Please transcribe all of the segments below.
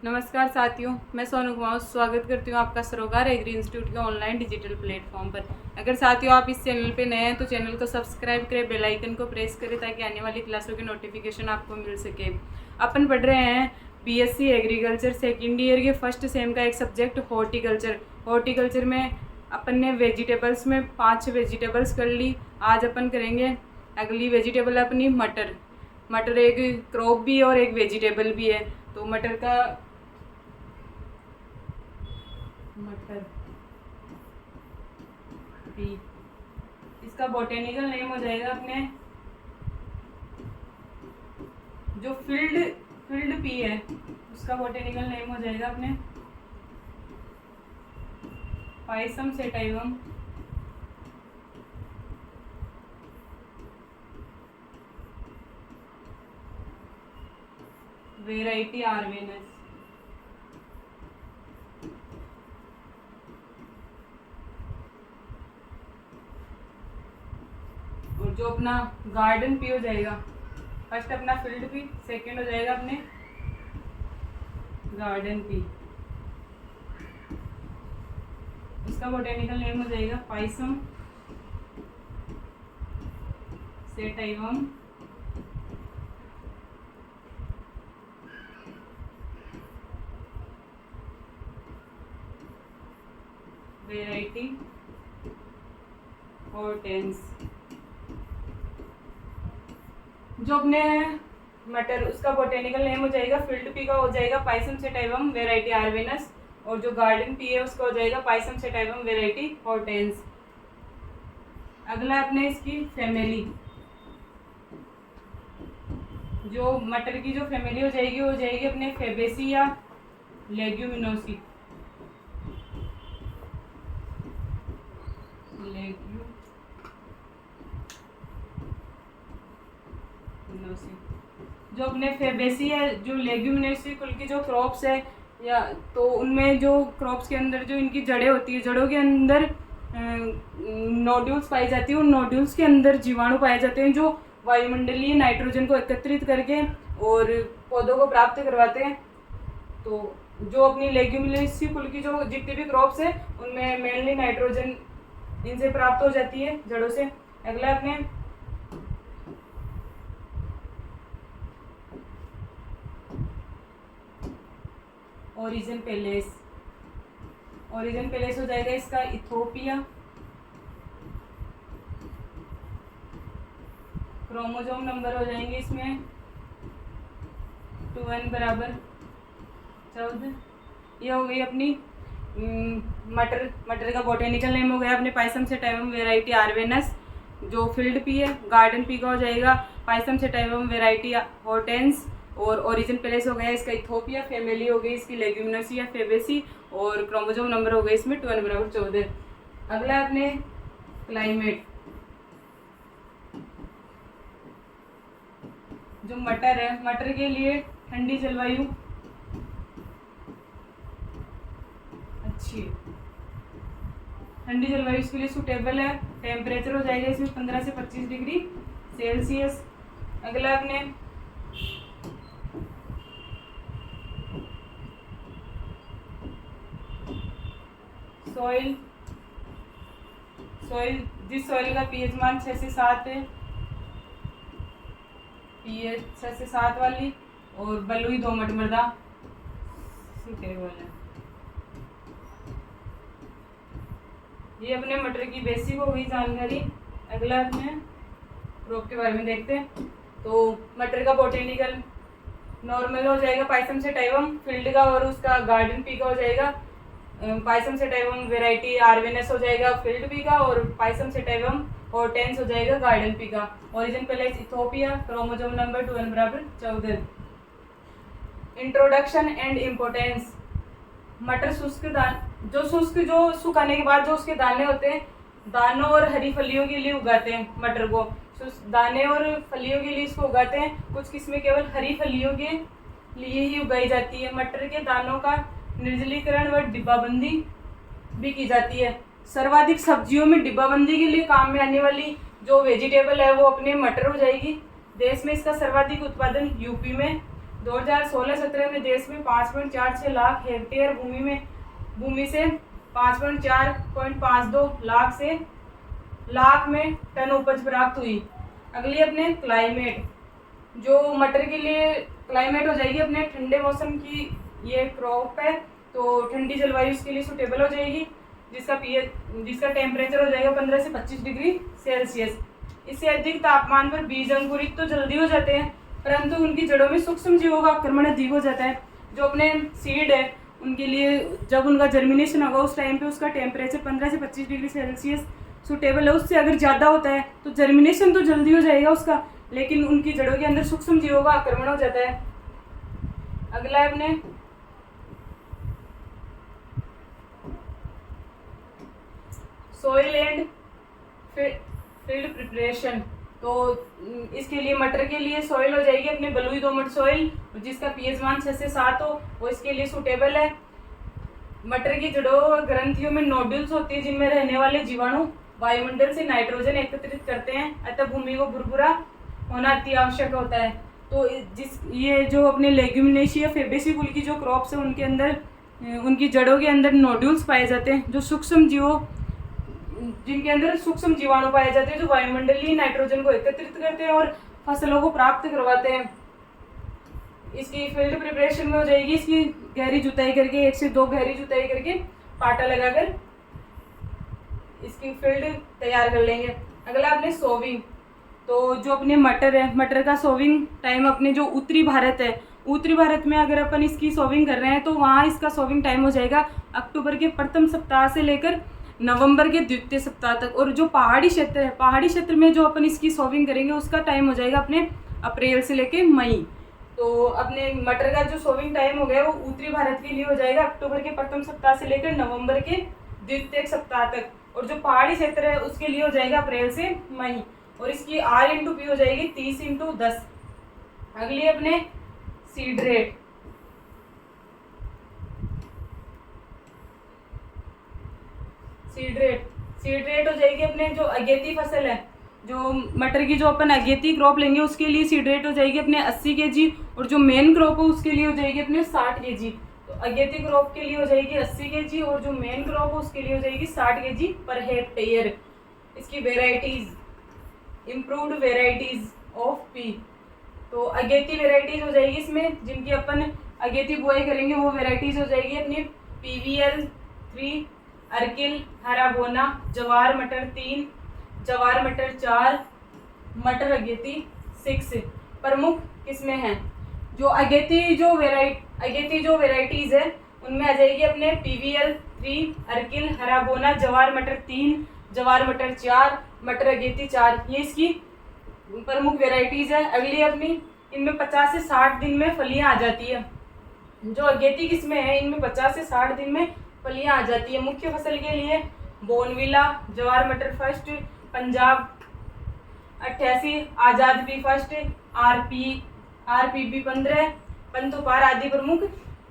नमस्कार साथियों, मैं सोनू कुमार स्वागत करती हूँ आपका सरोकार एग्री इंस्टीट्यूट के ऑनलाइन डिजिटल प्लेटफॉर्म पर। अगर साथियों आप इस चैनल पे नए हैं तो चैनल को सब्सक्राइब करें, बेल आइकन को प्रेस करें ताकि आने वाली क्लासों की नोटिफिकेशन आपको मिल सके। अपन पढ़ रहे हैं बीएससी एग्रीकल्चर सेकेंड ईयर के फर्स्ट सेम का एक सब्जेक्ट हॉर्टिकल्चर। हॉर्टिकल्चर में अपन ने वेजिटेबल्स में 5 वेजिटेबल्स कर ली। आज अपन करेंगे अगली वेजिटेबल अपनी मटर। मटर एक क्रॉप भी है और एक वेजिटेबल भी है। तो मटर पी, इसका बोटेनिकल नेम हो जाएगा अपने जो फील्ड पी है उसका बोटेनिकल नेम हो जाएगा अपने पाइसम सेटाइवम। वेराइटी आर्वेनस। और जो अपना गार्डन पी हो जाएगा, फर्स्ट अपना फील्ड पी, सेकंड हो जाएगा अपने गार्डन पी। इसका बोटेनिकल नेम हो जाएगा पाइसम सेटाइवम। Variety Hortense. जो अपने मटर उसका बोटेनिकल नेम हो जाएगा फील्ड पी का हो जाएगा पाइसम सेटाइवम वेराइटी आर्वेनस, और जो गार्डन पी है उसका हो जाएगा पाइसम सेटाइवम वेराइटी हॉर्टेंस। अगला अपने इसकी फैमिली, जो मटर की जो फैमिली हो जाएगी वो हो जाएगी अपने फेबेसी या लेग्यूमिनोसी। जो अपने फेबेसी है, जो लेग्यूमिनेसी कुल की जो क्रॉप्स है या तो उनमें जो क्रॉप्स के अंदर जो इनकी जड़ें होती है, जड़ों के अंदर नोड्यूल्स पाई जाती है। उन नोड्यूल्स के अंदर जीवाणु पाए जाते हैं जो वायुमंडलीय नाइट्रोजन को एकत्रित करके और पौधों को प्राप्त करवाते हैं। तो जो अपनी लेग्यूमिनेसी कुल की जो जितनी भी क्रॉप्स है उनमें मेनली नाइट्रोजन इनसे प्राप्त हो जाती है जड़ों से। अगला अपने ओरिजिन पेलेस। ओरिजिन पेलेस हो जाएगा इसका इथोपिया। क्रोमोसोम नंबर हो जाएंगे इसमें 2n बराबर 14। ये हो गई अपनी मटर का बोटेनिकल नेम हो गया अपने पाइसम सेटाइवम वेराइटी आर्वेनस। जो फील्ड पी है गार्डन पी का हो जाएगा पाइसम सेटाइवम वेराइटी हॉर्टेंस, और ओरिजिन प्लेस हो गया इसका इथोपिया। फैमिली हो गई इसकी लेग्यूमिनोसी या फेबेसी, और क्रोमोसोम नंबर हो गए इसमें 2n बराबर 14। अगला अपने क्लाइमेट, जो मटर है मटर के लिए ठंडी जलवायु अच्छी है, ठंडी जलवायु इसके लिए सुटेबल है। टेम्परेचर हो जाएगा इसमें 15 से 25 डिग्री सेल्सियस। अगला अपने सॉइल, जिस सॉइल का पीएच मान 6 से 7 है, पीएच 6 से 7 वाली और बलुई दोमट मृदा सूटेबल है। ये अपने मटर की बेसिक हो गई जानकारी। अगला अपने क्रॉप के बारे में देखते हैं। तो मटर का बोटेनिकल नॉर्मल हो जाएगा पाइसम सेटाइवम फील्ड का, और उसका गार्डन पी का हो जाएगा पाइसम सेटाइवम वेराइटी आर्वेनस हो जाएगा फील्ड पी का, और पाइसम सेटाइवम हॉर्टेंस हो जाएगा गार्डन पी का। Origin place Ethiopia. Chromosome number 2n बराबर 14। Introduction and importance. मटर जो सुखाने के बाद जो उसके दाने होते हैं, दानों और हरी फलियों के लिए उगाते हैं मटर को। दाने और फलियों के लिए इसको उगाते हैं। कुछ किस्में केवल हरी फलियों के लिए ही उगाई जाती है। मटर के दानों का निर्जलीकरण व डिब्बाबंदी भी की जाती है। सर्वाधिक सब्जियों में डिब्बाबंदी के लिए काम में आने वाली जो वेजिटेबल है वो अपने मटर हो जाएगी। देश में इसका सर्वाधिक उत्पादन यूपी में 2016-17 में देश में 5.46 लाख हेक्टेयर भूमि से 5.52 लाख में टन उपज प्राप्त हुई। अगली अपने क्लाइमेट, जो मटर के लिए क्लाइमेट हो जाएगी अपने ठंडे मौसम की ये क्रॉप है, तो ठंडी जलवायु इसके लिए सूटेबल हो जाएगी, जिसका टेम्परेचर हो जाएगा 15 से 25 डिग्री सेल्सियस। इससे अधिक तापमान पर बीज अंकुरित तो जल्दी हो जाते हैं, परंतु उनकी जड़ों में सूक्ष्म जीवों का आक्रमण अधिक हो जाता है। जो अपने सीड है उनके लिए जब उनका जर्मिनेशन होगा उस टाइम पे उसका टेम्परेचर 15 से 25 डिग्री सेल्सियस सूटेबल है। उससे अगर ज़्यादा होता है तो जर्मिनेशन तो जल्दी हो जाएगा उसका, लेकिन उनकी जड़ों के अंदर सूक्ष्म जीवों का आक्रमण हो जाता है। अगला है अपने सॉइल एंड फील्ड प्रिपरेशन। तो इसके लिए मटर के लिए सॉइल हो जाएगी अपने बलुई दोमट सॉइल, जिसका पीएच मान 6 से 7 हो, वो इसके लिए सूटेबल है। मटर की जड़ों और ग्रंथियों में नोड्यूल्स होती है जिनमें रहने वाले जीवाणु वायुमंडल से नाइट्रोजन एकत्रित करते हैं, अतः भूमि को भुरभुरा होना अति आवश्यक होता है। तो ये जो अपने लेग्यूमिनेशिया फेबेसी कुल की जो क्रॉप्स है उनके अंदर उनकी जड़ों के अंदर नोड्यूल्स पाए जाते हैं, जो सूक्ष्म जीवों जिनके अंदर सूक्ष्म जीवाणु पाए जाते हैं, जो वायुमंडलीय नाइट्रोजन को एकत्रित करते हैं और फसलों को प्राप्त करवाते हैं। इसकी फील्ड प्रिपरेशन में हो जाएगी, इसकी गहरी जुताई करके 1 से 2 गहरी जुताई करके पाटा लगाकर इसकी फील्ड तैयार कर लेंगे। अगला अपने सोविंग, तो जो अपने मटर है, मटर का सोविंग टाइम अपने जो उत्तरी भारत है, उत्तरी भारत में अगर अपन इसकी सोविंग कर रहे हैं तो वहाँ इसका सोविंग टाइम हो जाएगा अक्टूबर के प्रथम सप्ताह से लेकर नवंबर के द्वितीय सप्ताह तक। और जो पहाड़ी क्षेत्र है, पहाड़ी क्षेत्र में जो अपन इसकी सोविंग करेंगे उसका टाइम हो जाएगा अपने अप्रैल से लेकर मई। तो अपने मटर का जो सोविंग टाइम हो गया वो उत्तरी भारत के लिए हो जाएगा अक्टूबर के प्रथम सप्ताह से लेकर नवंबर के द्वितीय सप्ताह तक, और जो पहाड़ी क्षेत्र है उसके लिए हो जाएगा अप्रैल से मई। और इसकी R/P हो जाएगी 30/10। अगली अपने सीड रेट, सीड रेट हो जाएगी अपने जो अगेती फसल है, जो मटर की जो अपन अगेती क्रॉप लेंगे उसके लिए सीड रेट हो जाएगी अपने 80 kg, और जो मेन क्रॉप है उसके लिए हो जाएगी अपने 60 kg। तो अगेती क्रॉप के लिए हो जाएगी 80 kg और जो मेन क्रॉप है उसके लिए हो जाएगी 60 kg पर हेक्टेयर। इसकी varieties, improved varieties of P, तो अगेती वेराइटीज हो जाएगी इसमें जिनकी अपन अगेती बुआई करेंगे वो वेराइटीज हो जाएगी अपनी PVL 3, अर्किल, हरा बोना, जवार मटर 3, जवार मटर 4, मटर अगेती 6 प्रमुख किस्में हैं। जो अगेती जो वेराइटीज है उनमें आ जाएगी अपने PVL 3, अर्किल, हरा बोना, जवार मटर 3, जवार मटर 4, मटर अगेती 4, ये इसकी प्रमुख वेराइटीज है। अगली अपनी इनमें 50 से 60 दिन में फलियां आ जाती है। जो अगेती किस्में हैं इनमें 50 से 60 दिन में फलियां आ जाती है। मुख्य फसल के लिए बोनविला, जवार मटर फर्स्ट, पंजाब 88, आज़ाद पी फर्स्ट, RPB 15, पंतुपार आदि प्रमुख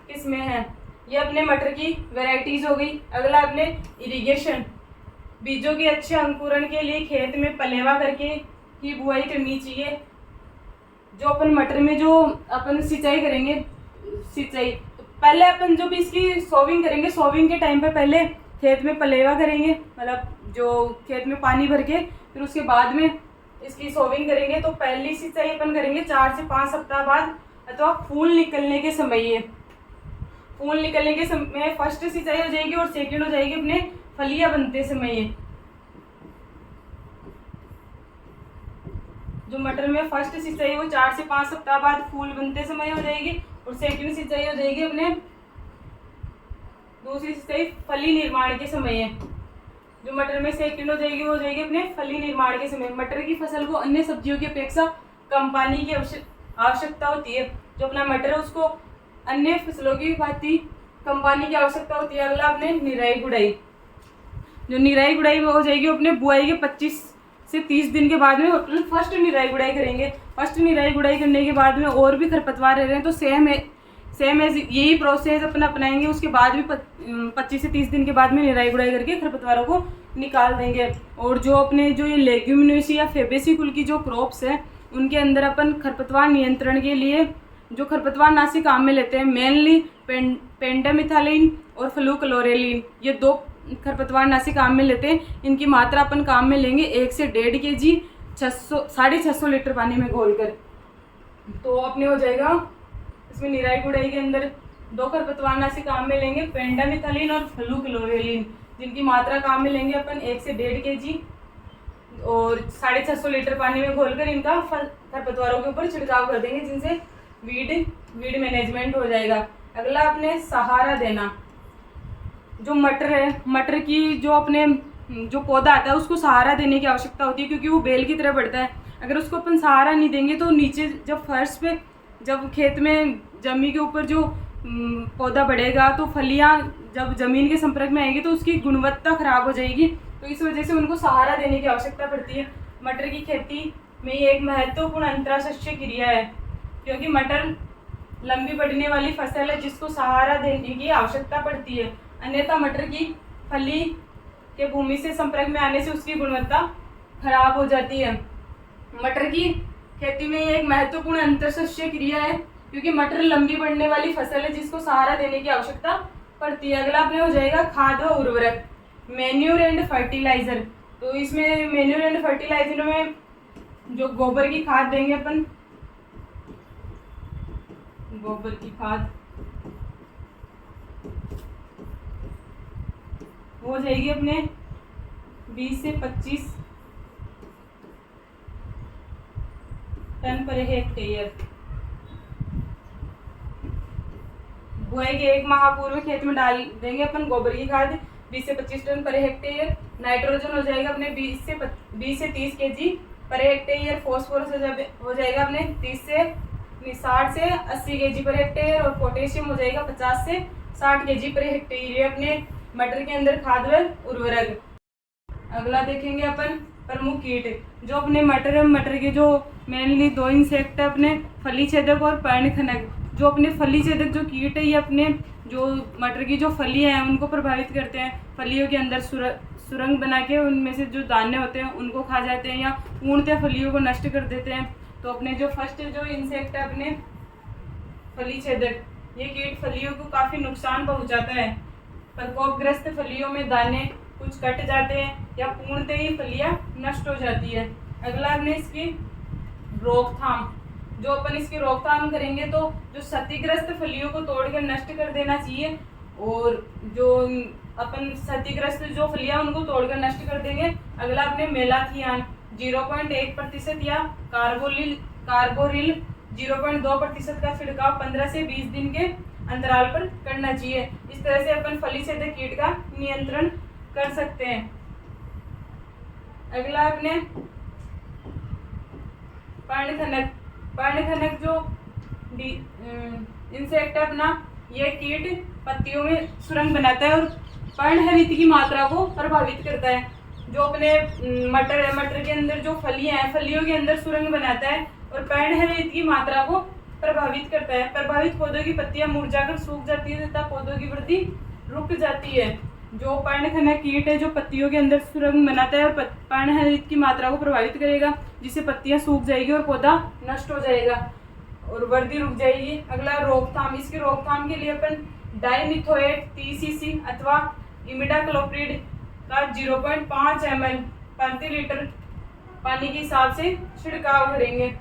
किस्में हैं। ये अपने मटर की वेराइटीज हो गई। अगला अपने इरिगेशन, बीजों के अच्छे अंकुरण के लिए खेत में पलेवा करके ही बुआई करनी चाहिए। जो अपन मटर में जो अपन सिंचाई करेंगे, तो पहले अपन जो भी इसकी सोविंग करेंगे, सोविंग के टाइम पे पहले खेत में पलेवा करेंगे, मतलब जो खेत में पानी भर के फिर उसके बाद में इसकी सोविंग करेंगे। तो पहली सिंचाई अपन करेंगे 4 से 5 सप्ताह बाद, अथवा फूल निकलने के समय। फूल निकलने के समय फर्स्ट सिंचाई हो जाएगी और सेकंड हो जाएगी अपने फलियां बनते समय। जो मटर में फर्स्ट सिंचाई वो 4 से 5 सप्ताह बाद फूल बनते समय हो जाएगी, और सेकंड सिंचाई हो जाएगी अपने दूसरी सिंचाई फली निर्माण के समय। जो मटर में सेकंड हो जाएगी वो हो जाएगी अपने फली निर्माण के समय। मटर की फसल को अन्य सब्जियों की अपेक्षा कम पानी की आवश्यकता होती है। जो अपना मटर है उसको अन्य फसलों की भांति कम पानी की आवश्यकता होती है। अगला अपने निराई गुड़ाई, जो निराई गुड़ाई में हो जाएगी अपने बुआई के 25 से 30 दिन के बाद में फर्स्ट निराई गुड़ाई करेंगे। फर्स्ट निराई गुड़ाई करने के बाद में और भी खरपतवार रह रहे हैं तो सेम एज यही प्रोसेस अपना अपनाएंगे। उसके बाद भी 25 से 30 दिन के बाद में निराई गुड़ाई करके खरपतवारों को निकाल देंगे। और जो अपने जो ये लेग्यूमिनेसी या फेबेसी कुल की जो क्रॉप्स है उनके अंदर अपन खरपतवार नियंत्रण के लिए जो खरपतवार नाशी काम में लेते हैं मेनली पेंडामिथालिन और फ्लूक्लोरेलिन, ये 2 खरपतवार नाशी काम में लेते हैं। इनकी मात्रा अपन काम में लेंगे 1 से 1.5 kg 650 लीटर पानी में घोलकर। तो अपने हो जाएगा इसमें निराई गुड़ाई के अंदर 2 खरपतवार नाशी काम में लेंगे पेंडामिथालिन और फ्लूक्लोरेलिन, जिनकी मात्रा काम में लेंगे अपन 1 से 1.5 kg और 650 लीटर पानी में घोलकर इनका खरपतवारों के ऊपर छिड़काव कर देंगे, जिनसे वीड मैनेजमेंट हो जाएगा। अगला अपने सहारा देना। जो मटर है, मटर की जो अपने जो पौधा आता है उसको सहारा देने की आवश्यकता होती है, क्योंकि वो बेल की तरह बढ़ता है। अगर उसको अपन सहारा नहीं देंगे तो नीचे जब फर्श पे, जब खेत में जमीन के ऊपर जो पौधा बढ़ेगा तो फलियां जब ज़मीन के संपर्क में आएगी तो उसकी गुणवत्ता खराब हो जाएगी। तो इस वजह से उनको सहारा देने की आवश्यकता पड़ती है। मटर की खेती में ये एक महत्वपूर्ण अंतराशस्यीय क्रिया है, क्योंकि मटर लंबी बढ़ने वाली फसल है जिसको सहारा देने की आवश्यकता पड़ती है। अन्यथा मटर की फली के भूमि से संपर्क में आने से उसकी गुणवत्ता खराब हो जाती है। मटर की खेती में ये एक महत्वपूर्ण अंतरशस्यीय क्रिया है, क्योंकि मटर लंबी बढ़ने वाली फसल है जिसको सहारा देने की आवश्यकता पड़ती है। अगला अपने हो जाएगा खाद व उर्वरक, मैन्यूर एंड फर्टिलाइजर। तो इसमें मैन्यूर एंड फर्टिलाइजर में जो गोबर की खाद देंगे अपन, गोबर की खाद हो जाएगी अपने 20 से 25 टन पर हेक्टेयर। बुआई के 1 माह पूर्व खेत में डाल देंगे अपन गोबर की खाद 20 से 25 टन पर हेक्टेयर। नाइट्रोजन हो जाएगा अपने 20 से 30 kg पर हेक्टेयर। फॉस्फोरस हो जाएगा अपने 60 से 80 kg पर हेक्टेयर। और पोटेशियम हो जाएगा 50 से 60 kg पर हेक्टेयर। ये अपने मटर के अंदर खाद व उर्वरक। अगला देखेंगे अपन प्रमुख कीट, जो अपने मटर के जो मेनली 2 इंसेक्ट है अपने फली छेदक और पर्णखनक। जो अपने फली छेदक जो कीट है ये अपने जो मटर की जो फलियां हैं उनको प्रभावित करते हैं। फलियों के अंदर सुरंग बना के उनमें से जो दाने होते हैं उनको खा जाते हैं या पूर्णतः फलियों को नष्ट कर देते हैं। तो अपने जो फर्स्ट जो इंसेक्ट है अपने फली छेदक, ये कीट फलियों को काफ़ी नुकसान पहुंचाता है। प्रकोपग्रस्त फलियों में दाने कुछ कट जाते हैं या पूर्णतः ही फलियां नष्ट हो जाती है। अगला अपने इसकी रोकथाम, जो अपन इसकी रोकथाम करेंगे तो जो क्षतिग्रस्त फलियों को तोड़कर नष्ट कर देना चाहिए। और जो अपन क्षतिग्रस्त जो फलियां उनको तोड़कर नष्ट कर देंगे। अगला अपने मेलाथियान 0.1% या कार्बोरिल 0.2% का छिड़काव 15 से 20 दिन के अंतराल पर करना चाहिए। इस तरह से अपन फली छेदक कीट का नियंत्रण कर सकते हैं। अगला अपने पर्णखनक जो इंसेक्ट है अपना, यह कीट पत्तियों में सुरंग बनाता है और पर्णहरित की मात्रा को प्रभावित करता है। जो अपने मटर के अंदर जो फलियां हैं फलियों के अंदर सुरंग बनाता है और पर्णहरित की मात्रा को प्रभावित करता है। प्रभावित पौधों की पत्तियां मुरझाकर सूख जाती है तथा पौधों की वृद्धि रुक जाती है। जो पर्णखनक कीट है जो पत्तियों के अंदर सुरंग बनाता है और पर्णहरित की मात्रा को प्रभावित करेगा, जिससे पत्तियां सूख जाएगी और पौधा नष्ट हो जाएगा और वृद्धि रुक जाएगी। अगला रोकथाम, इसकी रोकथाम के लिए अपन डाइमिथोएट 30 cc अथवा इमिडाक्लोप्रिड का 0.5 ml प्रति लीटर पानी के हिसाब से छिड़काव करेंगे।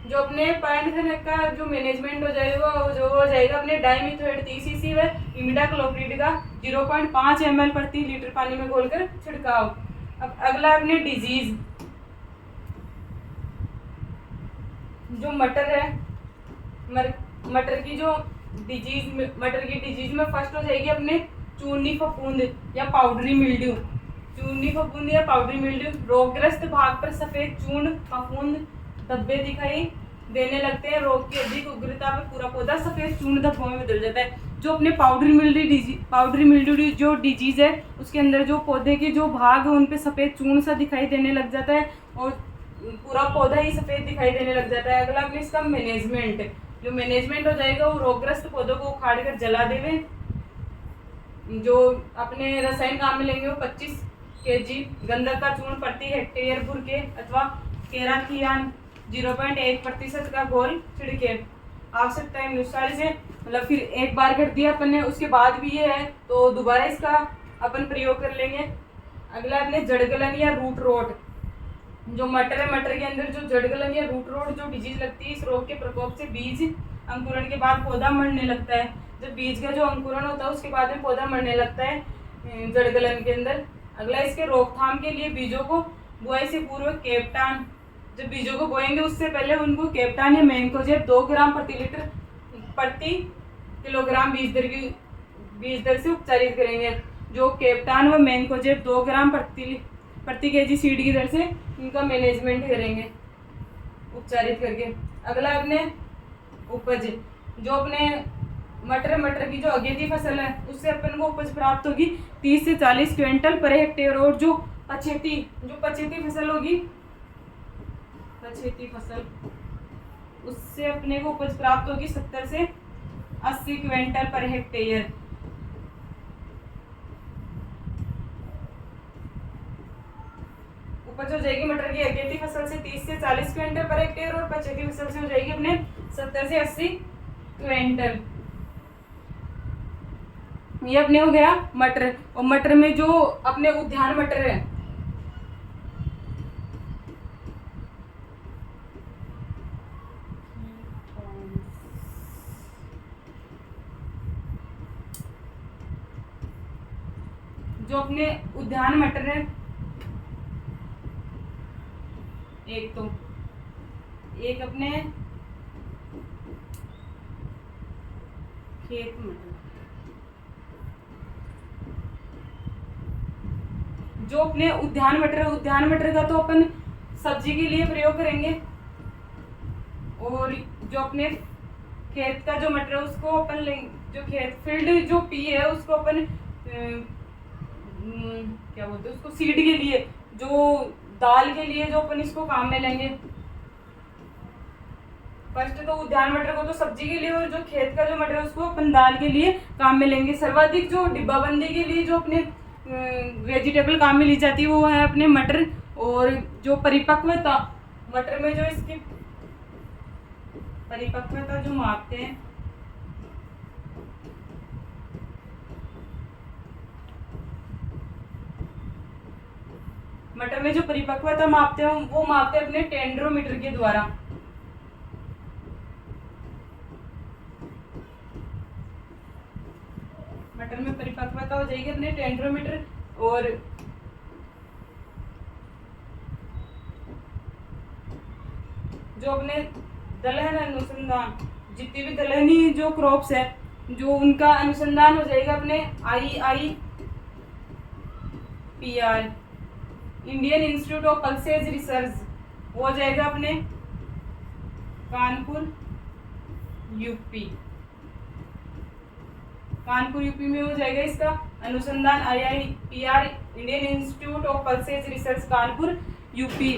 जो अपने पर्णखनक का जो मैनेजमेंट हो जाएगा जो हो जाएगा अपने डाइमिथोएट 30 cc व इमिडाक्लोप्रिड का 0.5 ml प्रति लीटर पानी में घोलकर छिड़काव। अब अगला अपने डिजीज, जो मटर है मटर की डिजीज में फर्स्ट हो जाएगी अपने चूर्णी फफूंद या पाउडरी मिल्ड्यू। चूर्णी फफूंद या पाउडरी मिल्ड्यू, रोगग्रस्त भाग पर सफेद चूर्ण फफूंद धब्बे दिखाई देने लगते हैं। रोग की अधिक उग्रता पर पूरा पौधा सफेद चूर्ण धब्बों में बदल जाता है। जो अपने पाउडरी मिल्ड्यू जो डिजीज है उसके अंदर जो पौधे के जो भाग है उन पे सफेद चूर्ण सा दिखाई देने लग जाता है और पूरा पौधा ही सफेद दिखाई देने लग जाता है। अगला अपने इसका मैनेजमेंट, जो मैनेजमेंट हो जाएगा वो रोगग्रस्त पौधों को उखाड़ कर जला देवे। जो अपने रसायन काम में लेंगे वो 25 kg गंधक का चूर्ण प्रति हेक्टेयर बुरके अथवा केराथियान 0.1% का घोल छिड़के। आवश्यकता अनुसार से मतलब फिर एक बार कर दिया अपन ने, उसके बाद भी ये है तो दोबारा इसका अपन प्रयोग कर लेंगे। अगला अपने जड़गलन या रूट रोट, जो मटर है मटर के अंदर जो जड़गलन या रूट रोट जो डिजीज लगती है, इस रोग के प्रकोप से बीज अंकुरण के बाद पौधा मरने लगता है। जब बीज का जो अंकुरण होता है उसके बाद में पौधा मरने लगता है जड़गलन के अंदर। अगला इसके रोकथाम के लिए बीजों को बुआई से पूर्व कैप्टान, जब बीजों को बोएंगे उससे पहले उनको कैप्टान या मैंकोजेब 2 ग्राम प्रति किलोग्राम बीज दर से उपचारित करेंगे। जो कैप्टान व मैंकोजेब 2 ग्राम प्रति केजी सीड की दर से इनका मैनेजमेंट करेंगे उपचारित करके। अगला अपने उपज, जो अपने मटर की जो अगेती फसल है उससे अपन को उपज प्राप्त होगी 30 से 40 क्विंटल पर हेक्टेयर। और जो पछेती फसल होगी, पछेती फसल, उससे अपने को उपज प्राप्त होगी 70 से 80 क्विंटल पर हेक्टेयर। उपज हो जाएगी मटर की अगेती फसल से 30 से 40 क्विंटल पर हेक्टेयर और पछेती फसल से हो जाएगी अपने 70 से 80 क्विंटल। ये अपने हो गया मटर। और मटर में जो अपने उद्यान मटर है, जो अपने उद्यान मटर है, एक अपने खेत मटर, जो अपने उद्यान मटर का तो अपन सब्जी के लिए प्रयोग करेंगे। और जो अपने खेत का जो मटर है उसको अपन जो खेत फील्ड जो पी है उसको अपन क्या बोलते हैं उसको, सीड के लिए, जो दाल के लिए जो अपन इसको काम में लेंगे। फर्स्ट तो उद्यान मटर को तो सब्जी के लिए, और जो खेत का जो मटर है उसको अपन दाल के लिए काम में लेंगे। सर्वाधिक जो डिब्बाबंदी के लिए जो अपने वेजिटेबल काम में ली जाती है वो है अपने मटर। और जो परिपक्वता, मटर में जो इसकी परिपक्वता जो मापते हैं, मटर में जो परिपक्वता मापते हैं वो मापते हैं अपने टेंड्रोमीटर के द्वारा। मटर में परिपक्वता हो जाएगी अपने टेंड्रोमीटर। और जो अपने दलहन अनुसंधान, जितनी भी दलहनी जो क्रॉप्स है जो उनका अनुसंधान हो जाएगा अपने IIPR, Indian institute of pulses research, वो हो जाएगा अपने कानपुर यूपी में हो जाएगा इसका अनुसंधान। IIPR, Indian institute of pulses research, Kanpur UP.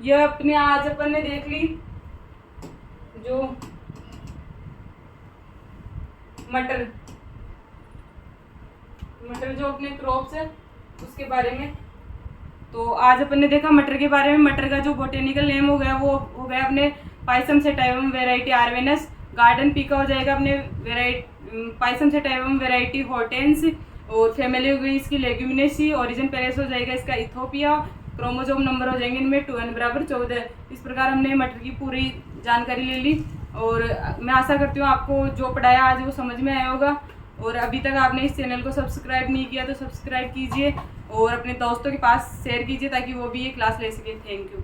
यह अपने आज अपन ने देख ली जो मटर जो अपने क्रॉप्स है उसके बारे में। तो आज अपन ने देखा मटर के बारे में। मटर का जो बोटेनिकल नेम हो गया वो हो गया अपने पाइसम सेटाइवम वेराइटी आर्वेनस। गार्डन पी का हो जाएगा अपने पाइसम सेटाइवम वेराइटी हॉर्टेंस। और फैमिली हो गई इसकी लेग्यूमिनेसी। ओरिजिन पेरेस हो जाएगा इसका इथोपिया। क्रोमोसोम नंबर हो जाएंगे इनमें 2n = 14। इस प्रकार हमने मटर की पूरी जानकारी ले ली। और मैं आशा करती हूँ आपको जो पढ़ाया आज वो समझ में आया होगा। और अभी तक आपने इस चैनल को सब्सक्राइब नहीं किया तो सब्सक्राइब कीजिए और अपने दोस्तों के पास शेयर कीजिए ताकि वो भी ये क्लास ले सके। Thank you.